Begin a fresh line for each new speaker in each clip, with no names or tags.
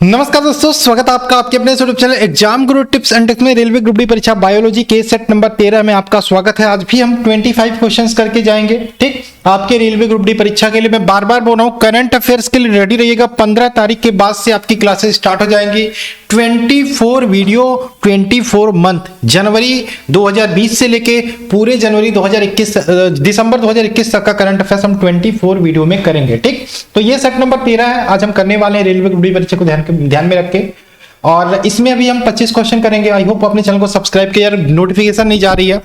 नमस्कार दोस्तों, स्वागत है आपका आपके अपने YouTube channel exam Guru tips and tricks में रेलवे ग्रुप डी परीक्षा बायोलॉजी के सेट नंबर 13 में आपका स्वागत है। आज भी हम 25 क्वेश्चंस करके जाएंगे। ठीक, आपके रेलवे ग्रुप डी परीक्षा के लिए मैं बार बार बोल रहा हूँ, करंट अफेयर्स के लिए रेडी रहिएगा। 15 तारीख के बाद से आपकी क्लासेस स्टार्ट हो जाएंगी। 24 वीडियो 24 मंथ, जनवरी 2020 से लेके पूरे जनवरी 2021 दिसंबर 2021 तक का करंट अफेयर्स हम 24 वीडियो में करेंगे। ठीक, तो ये सेट नंबर 13 है, आज हम करने वाले हैं रेलवे ग्रुप डी परीक्षा को ध्यान में रख के। और इसमें अभी हम 25 क्वेश्चन करेंगे। आई होप अपने चैनल को सब्सक्राइब किया। यार नोटिफिकेशन नहीं जा रही है,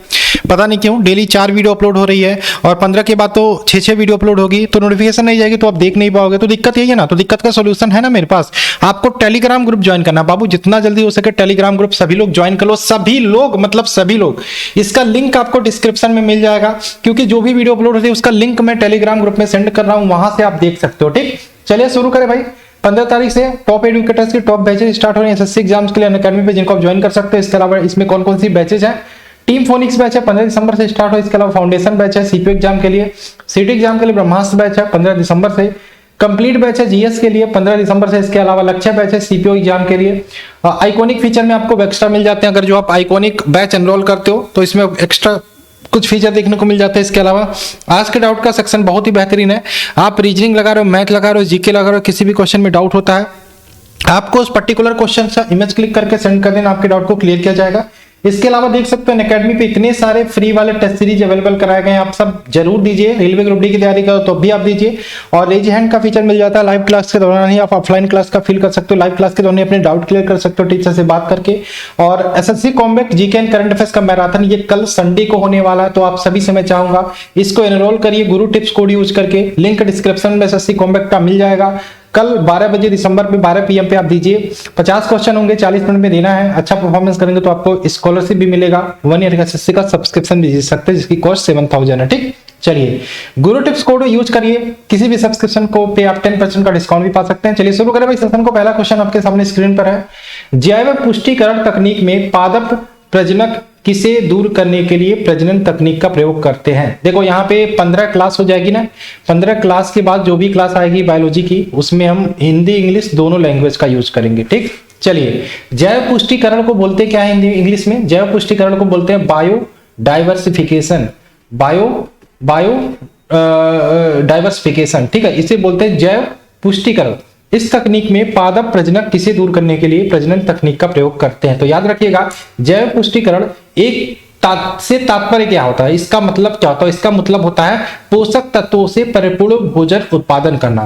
पता नहीं क्यों। डेली 4 वीडियो अपलोड हो रही है और 15 के बाद तो 6 वीडियो अपलोड होगी, तो नोटिफिकेशन नहीं जाएगी तो आप देख नहीं पाओगे। तो दिक्कत यही है ना, तो दिक्कत का सोल्यूशन है ना मेरे पास। आपको टेलीग्राम ग्रुप ज्वाइन करना बाबू, जितना जल्दी हो सके टेलीग्राम ग्रुप सभी लोग ज्वाइन कर लो। सभी लोग मतलब सभी लोग। इसका लिंक आपको डिस्क्रिप्शन में मिल जाएगा, क्योंकि जो भी वीडियो अपलोड होती है उसका लिंक मैं टेलीग्राम ग्रुप में सेंड कर रहा हूं, वहां से आप देख सकते हो। ठीक, चलिए शुरू करें भाई। 15 तारीख से टॉप एडुकेटर्स की टॉप बैचेज स्टार्ट हो रहे हैं एसएससी एग्जाम्स के लिए अनअकैडमी पे, जिनको आप ज्वाइन कर सकते हो। इसके अलावा इसमें कौन कौन सी बैचेज हैं? टीम फोनिक्स बैच है 15 दिसंबर से स्टार्ट हो। इसके अलावा फाउंडेशन बैच है सीपीओ एग्जाम के लिए। सीटी एग्जाम के लिए ब्रह्मास्त्र बैच है 15 दिसंबर से। कंप्लीट बैच है जीएस के लिए 15 दिसंबर से। इसके अलावा लक्ष्य बैच है सीपीओ एग्जाम के लिए। आइकॉनिक फीचर में आपको एक्स्ट्रा मिल जाते हैं, अगर जो आप आइकॉनिक बैच एनरोल करते हो तो इसमें एक्स्ट्रा कुछ फीचर देखने को मिल जाते हैं। इसके अलावा आज के डाउट का सेक्शन बहुत ही बेहतरीन है। आप रीजनिंग लगा रहे हो, मैथ लगा रहे हो, जीके लगा रहे हो, किसी भी क्वेश्चन में डाउट होता है, आपको उस पर्टिकुलर क्वेश्चन का इमेज क्लिक करके सेंड कर देना, आपके डाउट को क्लियर किया जाएगा। इसके अलावा देख सकते हो अनअकैडमी पे इतने सारे फ्री वाले टेस्ट सीरीज अवेलेबल कराए गए हैं, आप सब जरूर दीजिए। रेलवे ग्रुप डी की तैयारी करो तो भी आप दीजिए। और रेज हैंड का फीचर मिल जाता है, लाइव क्लास के दौरान ही आप ऑफलाइन क्लास का फील कर सकते हो, लाइव क्लास के दौरान ही अपने डाउट क्लियर कर सकते हो टीचर से बात करके। और SSC combat GK and current affairs का मैराथन ये कल संडे को होने वाला है, तो आप सभी से मैं चाहूंगा इसको एनरोल करिए गुरु टिप्स कोड यूज करके। लिंक डिस्क्रिप्शन में एसएससी कॉम्बैक्ट का मिल जाएगा। कल 12 बजे दिसंबर में 12 PM पे आप दीजिए। 50 क्वेश्चन होंगे, 40 मिनट में देना है। अच्छा परफॉर्मेंस करेंगे तो आपको स्कॉलरशिप भी मिलेगा। 1 ईयर का एसएससी का सब्सक्रिप्शन भी दे सकते हैं, जिसकी कॉस्ट 7000 है। ठीक, चलिए गुरु टिप्स कोड यूज करिए, किसी भी सब्सक्रिप्शन को पे आप 10% का डिस्काउंट भी पा सकते हैं। चलिए शुरू करें भाई सेशन को। पहला क्वेश्चन आपके सामने स्क्रीन पर है। जैव पुष्टिकरण तकनीक में पादप प्रजनक किसे दूर करने के लिए प्रजनन तकनीक का प्रयोग करते हैं? देखो यहाँ पे 15 क्लास हो जाएगी ना। 15 क्लास के बाद जो भी क्लास आएगी बायोलॉजी की, उसमें हम हिंदी इंग्लिश दोनों लैंग्वेज का यूज करेंगे। ठीक, चलिए जैव पुष्टिकरण को बोलते क्या है हिंदी इंग्लिश में? जैव पुष्टिकरण को बोलते हैं बायो डाइवर्सिफिकेशन। बायो डाइवर्सिफिकेशन, ठीक है, इसे बोलते हैं जैव पुष्टिकरण। इस तकनीक में पादप प्रजनक किसे दूर करने के लिए प्रजनन तकनीक का प्रयोग करते हैं। तो याद रखिएगा, जैव पुष्टिकरण एक से तात्पर्य क्या होता है, इसका मतलब क्या होता है? इसका मतलब होता है पोषक तत्वों से परिपूर्ण भोजन उत्पादन करना।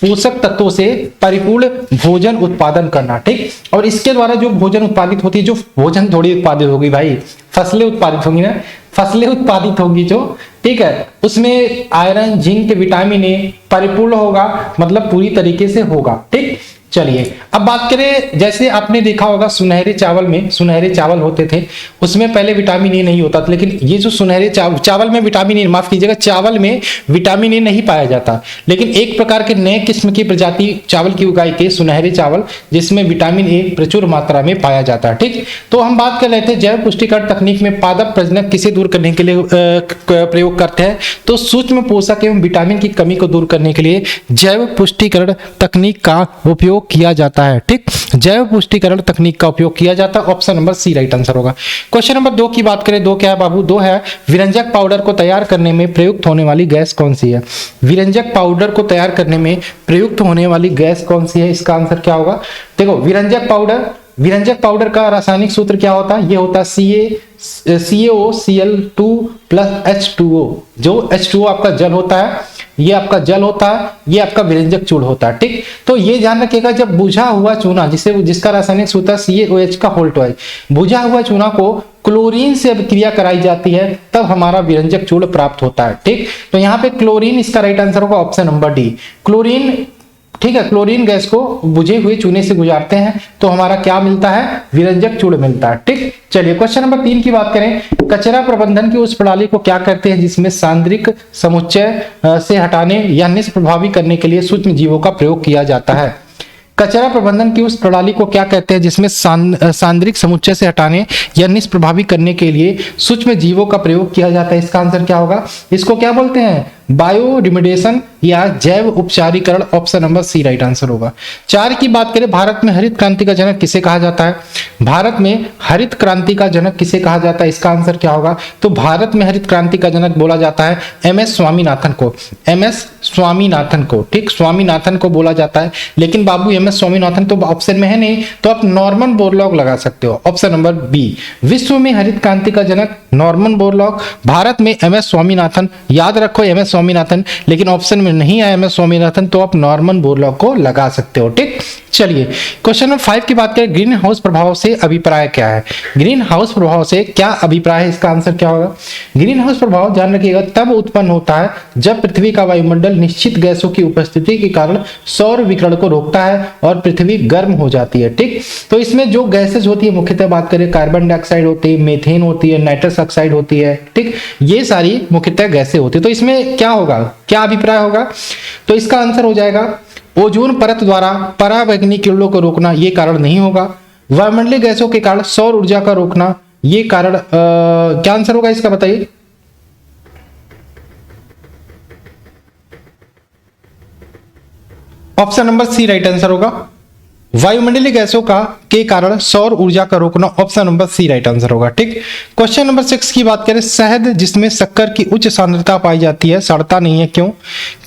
पोषक तत्वों से परिपूर्ण भोजन उत्पादन करना। ठीक, और इसके द्वारा जो भोजन उत्पादित होती है, जो भोजन थोड़ी उत्पादित होगी भाई, फसलें उत्पादित होंगी ना, फसलें उत्पादित होगी जो, ठीक है, उसमें आयरन जिंक विटामिन ए परिपूर्ण होगा, मतलब पूरी तरीके से होगा। ठीक, चलिए अब बात करें, जैसे आपने देखा होगा सुनहरे चावल में सुनहरे चावल होते थे, उसमें पहले विटामिन ए नहीं होता था। लेकिन ये जो सुनहरे चावल में विटामिन ए, माफ कीजिएगा, चावल में विटामिन ए नहीं पाया जाता। लेकिन एक प्रकार के नए किस्म की प्रजाति चावल की उगाई के सुनहरे चावल, जिसमें विटामिन ए प्रचुर मात्रा में पाया जाता है। ठीक, तो हम बात कर रहे थे जैव पुष्टिकरण तकनीक में पादप प्रजनक किसे दूर करने के लिए प्रयोग करते हैं? तो सूक्ष्म पोषक एवं विटामिन की कमी को दूर करने के लिए जैव पुष्टिकरण तकनीक का उपयोग किया जाता है। ठीक, जैव पुष्टिकरण तकनीक का उपयोग किया जाता है। Option number C right answer होगा। क्वेश्चन नंबर 2 की बात करें। 2 क्या है बाबू? 2 है विरंजक पाउडर को तैयार करने में प्रयुक्त होने वाली गैस कौन सी है? विरंजक पाउडर को तैयार करने में प्रयुक्त होने वाली गैस कौन सी है? इसका आंसर क्या होगा? देखो विरंजक पाउडर का रासायनिक सूत्र क्या होता है? ये होता है CaOCl2 + H2O। जो H2O आपका जल होता है, ये आपका जल होता है, ये आपका विरंजक चूड़ होता है। ठीक, तो ये ध्यान रखिएगा, जब बुझा हुआ चूना जिसका रासायनिक सूत्र CaOH का होल्ट, बुझा हुआ चूना को क्लोरीन से अभिक्रिया कराई जाती है, तब हमारा विरंजक चूड़ प्राप्त होता है। ठीक, तो यहाँ पे क्लोरीन इसका राइट आंसर होगा, ऑप्शन नंबर डी क्लोरीन। ठीक है, क्लोरीन गैस को बुझे हुए चूने से गुजारते हैं तो हमारा क्या मिलता है? विरंजक चूड़ मिलता है। ठीक, चलिए क्वेश्चन नंबर 3 की बात करें। कचरा प्रबंधन की उस प्रणाली को क्या कहते हैं जिसमें सांद्रिक समुच्चय से हटाने या निष्प्रभावी करने के लिए सूक्ष्म जीवों का प्रयोग किया जाता है? कचरा प्रबंधन की उस प्रणाली को क्या कहते हैं जिसमें सांद्रिक समुच्चय से हटाने या निष्प्रभावी करने के लिए सूक्ष्म जीवों का प्रयोग किया जाता है? इसका आंसर क्या होगा? इसको क्या बोलते हैं? बायो रिमेडिएशन या जैव उपचारीकरण। Option number C right answer होगा। 4 की बात करें, भारत में हरित क्रांति का जनक किसे कहा जाता है? भारत में हरित क्रांति का जनक किसे कहा जाता है? इसका आंसर क्या होगा? तो भारत में हरित क्रांति का जनक बोला जाता है एमएस स्वामीनाथन को। एमएस स्वामीनाथन को, ठीक, स्वामीनाथन को बोला जाता है। लेकिन बाबू एमएस स्वामीनाथन तो ऑप्शन में है नहीं, तो आप नॉर्मन बोरलॉग लगा सकते हो। Option number B. विश्व में हरित क्रांति का जनक नॉर्मन बोरलॉग, भारत में एमएस स्वामीनाथन। याद रखो एमएस स्वामीनाथन, लेकिन ऑप्शन में नहीं आया एमएस स्वामीनाथन, तो आप नॉर्मन बोरलॉग को लगा सकते हो। ठीक, चलिए क्वेश्चन नंबर 5 की बात करें, ग्रीन हाउस प्रभाव से अभिप्राय क्या है? ग्रीन हाउस प्रभाव से क्या अभिप्राय है? इसका आंसर क्या होगा? ग्रीन हाउस प्रभाव ध्यान रखिएगा तब उत्पन्न होता है जब पृथ्वी का वायुमंडल निश्चित गैसों की उपस्थिति के कारण सौर विकिरण को रोकता है और पृथ्वी गर्म हो जाती है। ठीक, तो इसमें जो गैसेज होती है, मुख्यतः बात करें कार्बन डाइऑक्साइड होती है, मीथेन होती है, नाइट्रस ऑक्साइड होती है। ठीक, ये सारी मुख्यतः गैसें होती है। तो इसमें क्या होगा, क्या अभिप्राय होगा? तो इसका आंसर हो जाएगा ओजोन परत द्वारा पराबैंगनी किरणों को रोकना, ये कारण नहीं होगा। वायुमंडलीय गैसों के कारण सौर ऊर्जा का रोकना, ये कारण क्या आंसर होगा इसका बताइए? Option number C right answer होगा। वायुमंडलीय गैसों का के कारण सौर ऊर्जा का रोकना, option number C right answer होगा। ठीक, क्वेश्चन नंबर 6 की बात करें, शहद जिसमें शक्कर की उच्च सांद्रता पाई जाती है सड़ता नहीं है, क्यों?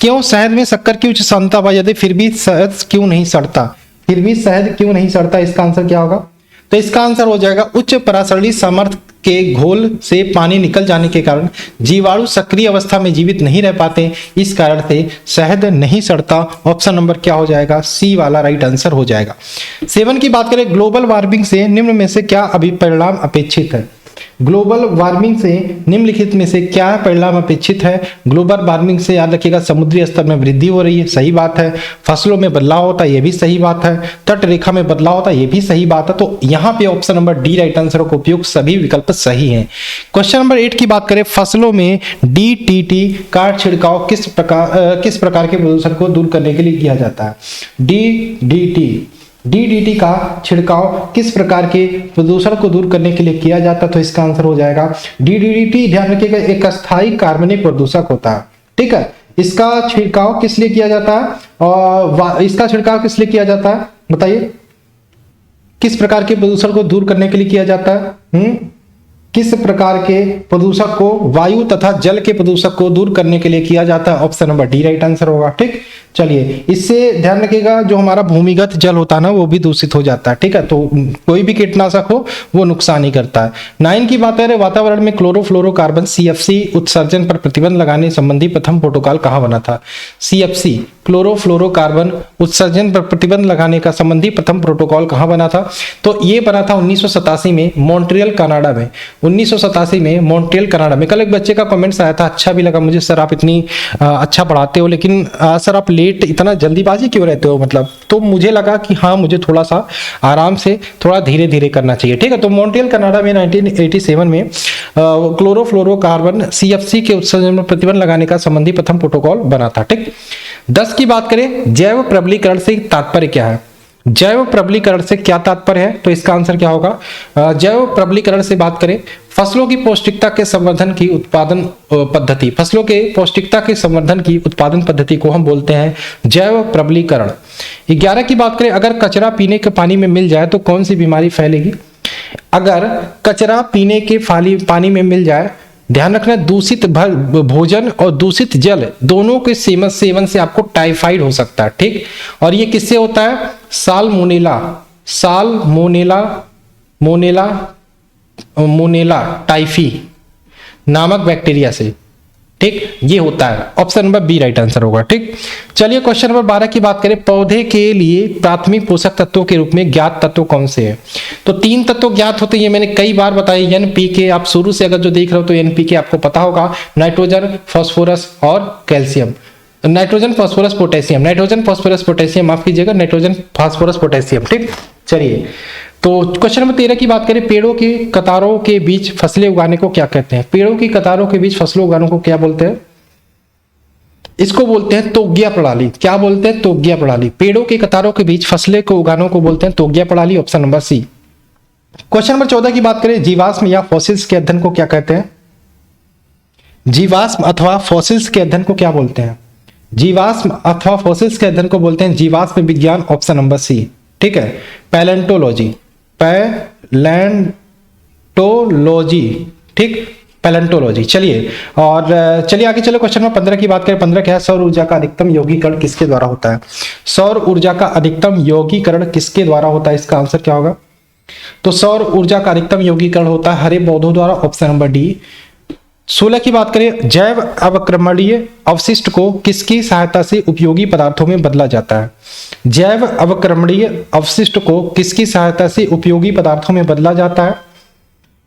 क्यों शहद में शक्कर की उच्च सांद्रता पाई जाती है फिर भी शहद क्यों नहीं सड़ता? फिर भी शहद क्यों नहीं सड़ता? इसका आंसर क्या होगा? तो इसका आंसर हो जाएगा उच्च परासरणी सामर्थ्य के घोल से पानी निकल जाने के कारण जीवाणु सक्रिय अवस्था में जीवित नहीं रह पाते, इस कारण से शहद नहीं सड़ता। ऑप्शन नंबर क्या हो जाएगा? सी वाला राइट आंसर हो जाएगा। 7 की बात करें, ग्लोबल वार्मिंग से निम्न में से क्या परिणाम अपेक्षित है? ग्लोबल वार्मिंग से निम्नलिखित में से क्या परिणाम अपेक्षित है? ग्लोबल वार्मिंग से याद रखिएगा समुद्री स्तर में वृद्धि हो रही है, सही बात है। फसलों में बदलाव होता है, ये भी सही बात है। तट रेखा में बदलाव होता है, ये भी सही बात है। तो यहाँ पे option number D right answer का उपयोग, सभी विकल्प सही हैं। क्वेश्चन नंबर 8 की बात करें, फसलों में डीटीटी का छिड़काव किस प्रकार के प्रदूषण को दूर करने के लिए किया जाता है? डीडीटी का छिड़काव किस प्रकार के प्रदूषण को दूर करने के लिए किया जाता है? तो इसका आंसर हो जाएगा डीडीटी, ध्यान रखिएगा, एक अस्थायी कार्बनिक प्रदूषक होता है। ठीक है, इसका छिड़काव किस लिए किया जाता है और इसका छिड़काव किस लिए किया जाता है बताइए? किस प्रकार के प्रदूषण को दूर करने के लिए किया जाता है? किस प्रकार के प्रदूषक को, वायु तथा जल के प्रदूषक को दूर करने के लिए किया जाता है? Option number D right answer होगा। ठीक, चलिए इससे ध्यान रखिएगा जो हमारा भूमिगत जल होता है ना वो भी दूषित हो जाता है। ठीक है, तो कोई भी कीटनाशक हो वो नुकसान ही करता है। 9 की बात करें, वातावरण में क्लोरोफ्लोरोकार्बन CFC उत्सर्जन पर प्रतिबंध लगाने संबंधी प्रथम प्रोटोकॉल कहाँ बना था? CFC क्लोरोफ्लोरोकार्बन उत्सर्जन पर प्रतिबंध लगाने का संबंधी प्रथम प्रोटोकॉल कहाँ बना था? तो ये बना था 1987 में मॉन्ट्रियल कनाडा में। 1987 में मॉन्ट्रियल कनाडा में। कल एक बच्चे का कमेंट्स आया था, अच्छा भी लगा मुझे, सर आप इतनी अच्छा पढ़ाते हो लेकिन सर आप लेट इतना जल्दीबाजी क्यों रहते हो मतलब? तो मुझे लगा कि हाँ मुझे थोड़ा सा आराम से थोड़ा धीरे धीरे करना चाहिए। ठीक है, तो मॉन्ट्रियल कनाडा में 1987 में क्लोरोफ्लोरोकार्बन CFC के उत्सर्जन में प्रतिबंध लगाने का संबंधी प्रथम प्रोटोकॉल बना था। ठीक, 10 की बात करें, जैव प्रबलीकरण से तात्पर्य क्या है? जैव प्रबलीकरण से क्या तात्पर्य है? तो इसका आंसर क्या होगा? जैव प्रबलीकरण से बात करें, फसलों की पौष्टिकता के संवर्धन की उत्पादन पद्धति, फसलों के पौष्टिकता के संवर्धन की उत्पादन पद्धति को हम बोलते हैं जैव प्रबलीकरण। 11 की बात करें, अगर कचरा पीने के पानी में मिल जाए तो कौन सी बीमारी फैलेगी? अगर कचरा पीने के पानी में मिल जाए, ध्यान रखना दूषित भोजन और दूषित जल दोनों के सेवन से आपको टाइफाइड हो सकता है। ठीक, और ये किससे होता है? मोनेला टाइफी नामक बैक्टीरिया से। ठीक, ये होता है। Option number B right answer होगा। ठीक, चलिए क्वेश्चन नंबर 12 की बात करें, पौधे के लिए प्राथमिक पोषक तत्वों के रूप में ज्ञात तत्व कौन से हैं? तो 3 तत्व ज्ञात होते हैं, ये मैंने कई बार बताया। NPK, आप शुरू से अगर जो देख रहे हो तो NPK आपको पता होगा, नाइट्रोजन, फास्फोरस और calcium. Nitrogen, phosphorus, potassium, nitrogen, phosphorus, potassium, माफ कीजिएगा, नाइट्रोजन, फास्फोरस, पोटेशियम। ठीक, चलिए तो क्वेश्चन नंबर 13 की बात करें, पेड़ों की कतारों के बीच फसलें उगाने को क्या कहते हैं? पेड़ों की कतारों के बीच फसलें उगाने को क्या बोलते हैं? इसको बोलते हैं तोग्या प्रणाली। क्या बोलते हैं? तोग्या प्रणाली। पेड़ों के कतारों के बीच फसलें को उगाने को बोलते हैं तोग्या प्रणाली, option number C. Question number 14 की बात करें, जीवाश्म या फॉसिल्स के अध्ययन को क्या कहते हैं? जीवाश्म अथवा फॉसिल्स के अध्ययन को क्या बोलते हैं? जीवाश्म अथवा फॉसिल्स के अध्ययन को बोलते हैं जीवाश्म विज्ञान, ऑप्शन नंबर सी। ठीक है, पैलेंटोलॉजी, पैलेंटोलॉजी, ठीक, पैलेंटोलॉजी। चलिए और चलिए आगे चलो, क्वेश्चन नंबर 15 की बात करें। 15 क्या है? सौर ऊर्जा का अधिकतम यौगीकरण किसके द्वारा होता है? सौर ऊर्जा का अधिकतम यौगीकरण किसके द्वारा होता है? इसका आंसर क्या होगा? तो सौर ऊर्जा का अधिकतम यौगीकरण होता है हरे पौधों द्वारा, ऑप्शन नंबर डी। 16 की बात करें, जैव अवक्रमणीय अवशिष्ट को किसकी सहायता से उपयोगी पदार्थों में बदला जाता है? जैव अवक्रमणीय अवशिष्ट को किसकी सहायता से उपयोगी पदार्थों में बदला जाता है?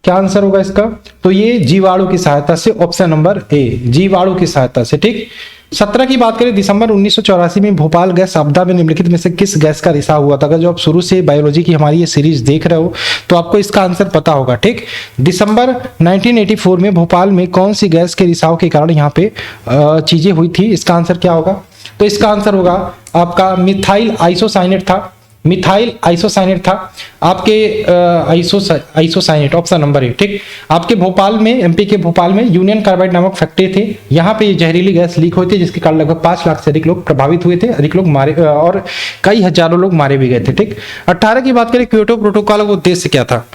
क्या आंसर होगा इसका? तो ये जीवाणु की सहायता से, ऑप्शन नंबर ए, जीवाणु की सहायता से। ठीक। 17 की बात करें, दिसंबर 1984 में भोपाल गैस आपदा में निम्नलिखित में से किस गैस का रिसाव हुआ था? अगर जो आप शुरू से बायोलॉजी की हमारी ये सीरीज देख रहे हो तो आपको इसका आंसर पता होगा। ठीक, दिसंबर 1984 में भोपाल में कौन सी गैस के रिसाव के कारण यहाँ पे चीजें हुई थी? इसका आंसर क्या होगा? तो इसका आंसर होगा आपका मिथाइल आइसोसाइनेट था, मिथाइल आइसोसाइनेट था आपके आइसोसाइनेट, ऑप्शन नंबर ए। ठीक, आपके भोपाल में, एमपी के भोपाल में यूनियन कार्बाइड नामक फैक्ट्री थी, यहाँ पे जहरीली गैस लीक हुई थी जिसके कारण लगभग 5 लाख से अधिक लोग प्रभावित हुए थे, अधिक लोग मारे और कई हजारों लोग मारे भी गए थे। ठीक, 18 की बात करें, क्योटो प्रोटोकॉल का उद्देश्य क्या था?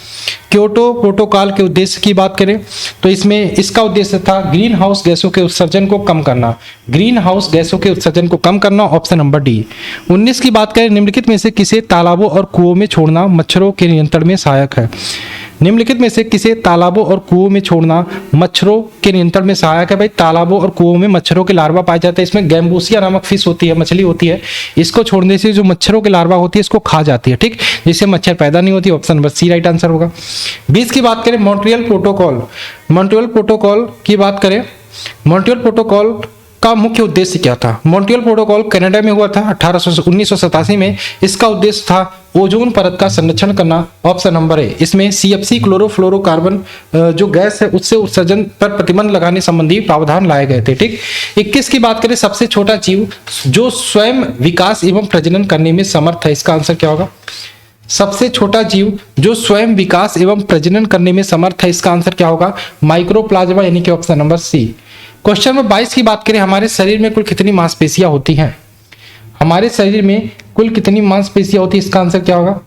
क्योटो प्रोटोकॉल के उद्देश्य की बात करें तो इसमें इसका उद्देश्य था ग्रीन हाउस गैसों के उत्सर्जन को कम करना, ग्रीन हाउस गैसों के उत्सर्जन को कम करना, ऑप्शन नंबर डी। 19 की बात करें, निम्नलिखित में से किसे तालाबों और कुओं में छोड़ना मच्छरों के नियंत्रण में सहायक है? निम्नलिखित में से किसे तालाबों और कुओं में छोड़ना मच्छरों के नियंत्रण में सहायक है? भाई तालाबों और कुओं में मच्छरों के लार्वा पाए जाते हैं, इसमें गैम्बूसिया नामक फिश होती है, मछली होती है, इसको छोड़ने से जो मच्छरों के लार्वा होती है इसको खा जाती है। ठीक, जिससे मच्छर पैदा नहीं होती, option number C right answer होगा। 20 की बात करें, मॉन्ट्रियल प्रोटोकॉल, मॉन्ट्रियल प्रोटोकॉल की बात करें, मॉन्ट्रियल प्रोटोकॉल का मुख्य उद्देश्य क्या था? मॉन्ट्रियल प्रोटोकॉल कनाडा में हुआ था 1987 में। इसका उद्देश्य था ओजोन परत का संरक्षण करना, ऑप्शन नंबर ए। इसमें सीएफसी क्लोरोफ्लोरोकार्बन जो गैस है उससे उत्सर्जन पर प्रतिबंध लगाने संबंधी प्रावधान लाए गए थे। ठीक, 21 की बात करें, सबसे छोटा जीव जो स्वयं विकास एवं प्रजनन करने में समर्थ है, इसका आंसर क्या होगा? सबसे छोटा जीव जो स्वयं विकास एवं प्रजनन करने में समर्थ है, इसका आंसर क्या होगा? माइक्रोप्लाज्मा, यानी कि option number C. Question number 22 की बात करें, हमारे शरीर में कुल कितनी मांसपेशियां होती हैं? हमारे शरीर में कुल कितनी मांसपेशियां होती है, इसका आंसर क्या होगा?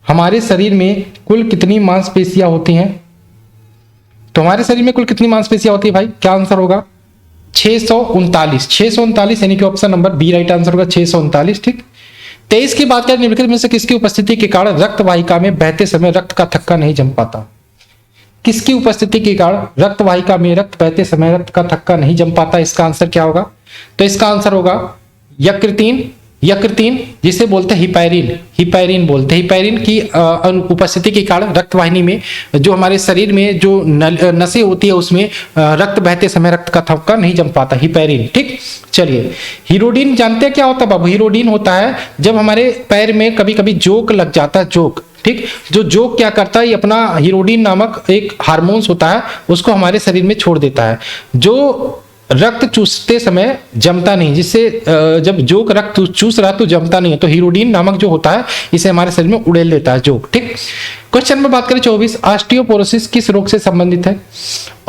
हमारे शरीर में कुल कितनी मांसपेशियां होती हैं? तो हमारे शरीर में कुल कितनी मांसपेशियां होती है भाई? क्या आंसर होगा? 639, 639, यानी कि option number B right answer होगा, 639। ठीक, 23 की बात करें, निम्नलिखित में से किसकी उपस्थिति के कारण रक्त वाहिका में बहते समय रक्त का थक्का नहीं जम पाता? किसकी उपस्थिति के कारण रक्त वाहिका में रक्त बहते समय रक्त का थक्का नहीं जम पाता? इसका आंसर क्या होगा? तो इसका आंसर होगा यकृतीन, यकृतीन जिसे बोलते हैं हिपैरिन, हिपैरिन बोलते हैं। हिपैरिन की उपस्थिति के कारण रक्त वाहिनी में, जो हमारे शरीर में जो नसें होती है उसमें रक्त बहते समय रक्त का थक्का नहीं जम पाता, हिपैरिन। ठीक, चलिए, हीरोडीन जानते हैं क्या होता है बाबू? हीरोडीन होता है जब हमारे पैर में कभी कभी जोक लग जाता है, जोक। ठीक, जो जोक क्या करता है, ये अपना हीरोडीन नामक एक हार्मोन्स होता है उसको हमारे शरीर में छोड़ देता है, जो रक्त चूसते समय जमता नहीं, जिससे जब जोक रक्त चूस रहा तो जमता नहीं है, तो हीरोडीन नामक जो होता है इसे हमारे शरीर में उड़ेल देता है जोक। ठीक, क्वेश्चन में बात करें 24, ऑस्टियोपोरोसिस किस रोग से संबंधित है?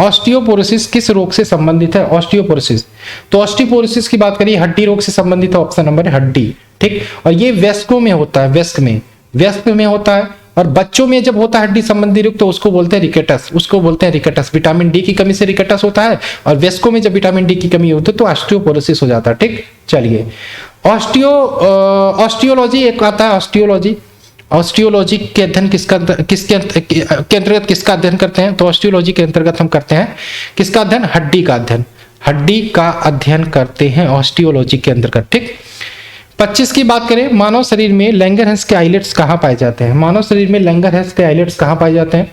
ऑस्टियोपोरोसिस किस रोग से संबंधित है? ऑस्टियोपोरोसिस, तो ऑस्टियोपोरोसिस की बात करिए हड्डी रोग से संबंधित है, ऑप्शन नंबर हड्डी। ठीक, और ये वयस्कों में होता है, वयस्क में होता है, और बच्चों में जब होता है हड्डी संबंधी रोग तो उसको बोलते हैं रिकेटस, उसको बोलते हैं रिकेटस। विटामिन डी की कमी से रिकेटस होता है, और वयस्कों में जब विटामिन डी की कमी होती है तो ऑस्टियोपोरोसिस हो जाता है। ठीक, चलिए, ऑस्टियोलॉजी एक आता है, ऑस्टियोलॉजी, ऑस्टियोलॉजी के अध्ययन किसके अंतर्गत किसका अध्ययन करते हैं? तो ऑस्टियोलॉजी के अंतर्गत हम करते हैं किसका अध्ययन? हड्डी का अध्ययन, हड्डी का अध्ययन करते हैं ऑस्टियोलॉजी के अंतर्गत। ठीक, 25 की बात करें, मानव शरीर में लैंगरहंस के आइलेट्स कहाँ पाए जाते हैं? मानव शरीर में लैंगरहंस के आइलेट्स कहाँ पाए जाते हैं?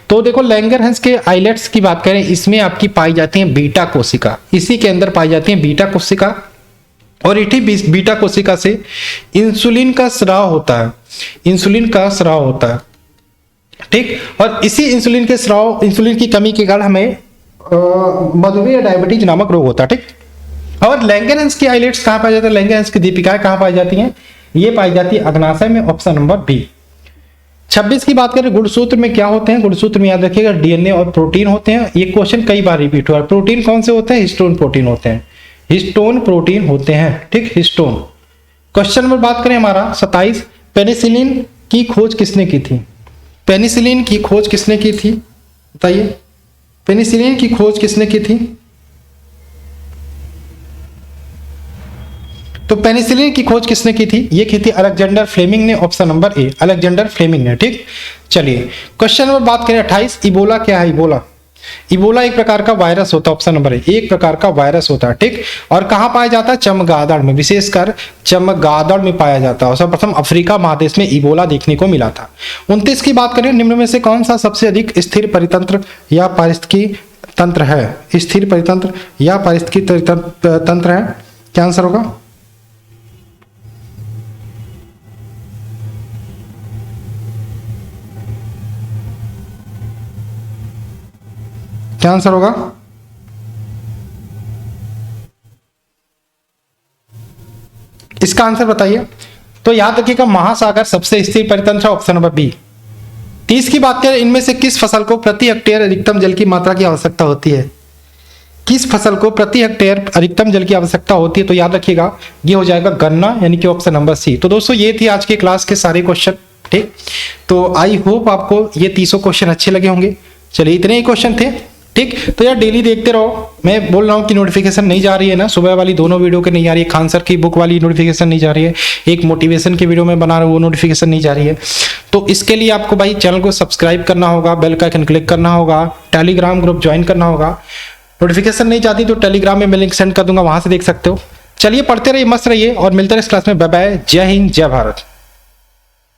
तो देखो, लैंगरहंस के आइलेट्स की बात करें, इसमें आपकी पाई जाती है बीटा कोशिका, इसी के अंदर पाई जाती है बीटा कोशिका, और इसी बीटा कोशिका से इंसुलिन का स्राव होता है, इंसुलिन का स्राव होता है। ठीक, और इसी इंसुलिन के स्राव, इंसुलिन की कमी के कारण हमें मधुमेह या डायबिटीज नामक रोग होता है। ठीक, और लैंगरहैंस की आइलेट्स कहाँ पाई जाती है? लैंगरहैंस की दीपिकाएं कहाँ पाई जाती हैं? ये पाई जाती है अग्नाशय में, ऑप्शन नंबर बी। 26 की बात करें, गुणसूत्र में क्या होते हैं? गुणसूत्र में याद रखिएगा डीएनए और प्रोटीन होते हैं। ये क्वेश्चन कई बार रिपीट हुआ है। प्रोटीन कौन से होते हैं? हिस्टोन प्रोटीन होते हैं, हिस्टोन प्रोटीन होते हैं, ठीक, हिस्टोन। क्वेश्चन नंबर बात करें हमारा 27, पेनिसिलिन की खोज किसने की थी? पेनिसिलिन की खोज किसने की थी? बताइए, पेनिसिलिन की खोज किसने की थी? तो पेनिसिलिन की खोज किसने की थी? ये की थी अलेक्जेंडर फ्लेमिंग ने, option number A, Alexander Fleming ने, ठीक। चलिए क्वेश्चन नंबर बात करें 28, इबोला क्या है? इबोला, इबोला एक प्रकार का वायरस होता है, ऑप्शन नंबर ए, एक प्रकार का वायरस होता है, ठीक। और कहां पाया जाता है? चमगादड़ में, विशेषकर चमगादड़ में पाया जाता है। सर्वप्रथम अफ्रीका महादेश में इबोला देखने को मिला था। 29 की बात करें, निम्न में से कौन सा सबसे अधिक स्थिर परितंत्र या पारिस्थितिकी तंत्र है? स्थिर परितंत्र या पारिस्थितिकी तंत्र है? क्या आंसर होगा? क्या आंसर होगा? इसका आंसर बताइए। तो याद रखिएगा महासागर सबसे स्थिर परितंत्र, ऑप्शन नंबर बी। 30 की बात करें, इनमें से किस फसल को प्रति हेक्टेयर अधिकतम जल की मात्रा की आवश्यकता होती है? किस फसल को प्रति हेक्टेयर अधिकतम जल की आवश्यकता होती है? तो याद रखिएगा ये हो जाएगा गन्ना, यानी कि ऑप्शन नंबर सी। तो दोस्तों ये थी आज की क्लास के सारे क्वेश्चन, ठीक। तो आई होप आपको ये 30 क्वेश्चन अच्छे लगे होंगे। चलिए इतने ही क्वेश्चन थे, ठीक। तो यार डेली देखते रहो। मैं बोल रहा हूँ कि नोटिफिकेशन नहीं जा रही है ना, सुबह वाली दोनों वीडियो के नहीं आ रही है, खान सर की बुक वाली नोटिफिकेशन नहीं जा रही है, एक मोटिवेशन की वीडियो में बना रहा हूँ वो नोटिफिकेशन नहीं जा रही है। तो इसके लिए आपको भाई चैनल को सब्सक्राइब करना होगा, बेल का आइकन क्लिक करना होगा, टेलीग्राम ग्रुप ज्वाइन करना होगा। नोटिफिकेशन नहीं जाती तो टेलीग्राम में मैं लिंक सेंड कर दूंगा, वहां से देख सकते हो। चलिए पढ़ते रहिए, मस्त रहिए और मिलते रहे इस क्लास में। बाय बाय, जय हिंद, जय भारत।